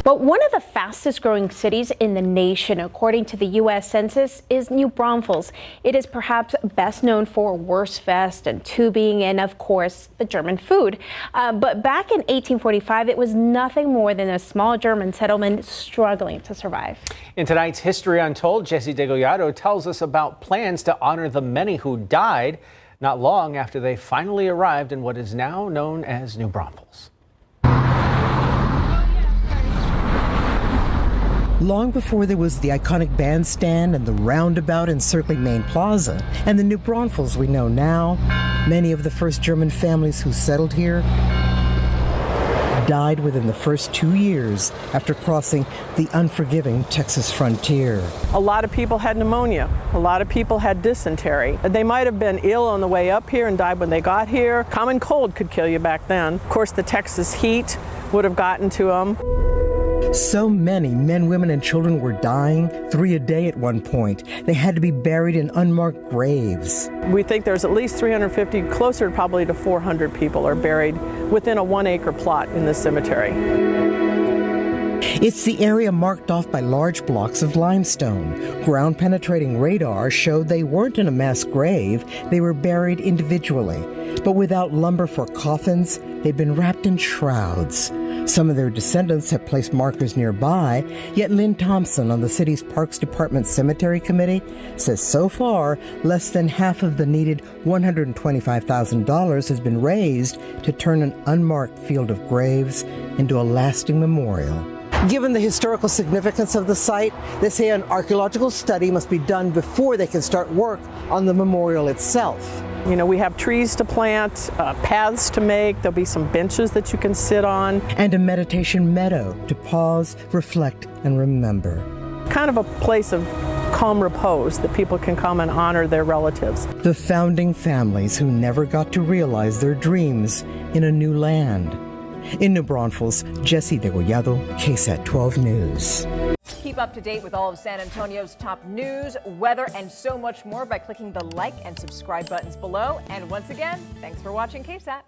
But one of the fastest growing cities in the nation, according to the U.S. Census, is New Braunfels. It is perhaps best known for Wurstfest and tubing and, of course, the German food. But back in 1845, it was nothing more than a small German settlement struggling to survive. In tonight's History Untold, Jesse Degollado tells us about plans to honor the many who died not long after they finally arrived in what is now known as New Braunfels. Long before there was the iconic bandstand and the roundabout encircling Main Plaza and the New Braunfels we know now, many of the first German families who settled here died within the first 2 years after crossing the unforgiving Texas frontier. A lot of people had pneumonia. A lot of people had dysentery. They might have been ill on the way up here and died when they got here. Common cold could kill you back then. Of course, the Texas heat would have gotten to them. So many men, women, and children were dying, 3 a day at one point. They had to be buried in unmarked graves. We think there's at least 350, closer probably to 400 people are buried within a 1-acre plot in this cemetery. It's the area marked off by large blocks of limestone. Ground-penetrating radar showed they weren't in a mass grave, they were buried individually. But without lumber for coffins, they'd been wrapped in shrouds. Some of their descendants have placed markers nearby, yet Lynn Thompson on the city's Parks Department Cemetery Committee says so far, less than half of the needed $125,000 has been raised to turn an unmarked field of graves into a lasting memorial. Given the historical significance of the site, they say an archaeological study must be done before they can start work on the memorial itself. You know, we have trees to plant, paths to make, there'll be some benches that you can sit on. And a meditation meadow to pause, reflect, and remember. Kind of a place of calm repose that people can come and honor their relatives. The founding families who never got to realize their dreams in a new land. In New Braunfels, Jesse Degollado, KSAT 12 News. Keep up to date with all of San Antonio's top news, weather, and so much more by clicking the like and subscribe buttons below. And once again, thanks for watching KSAT.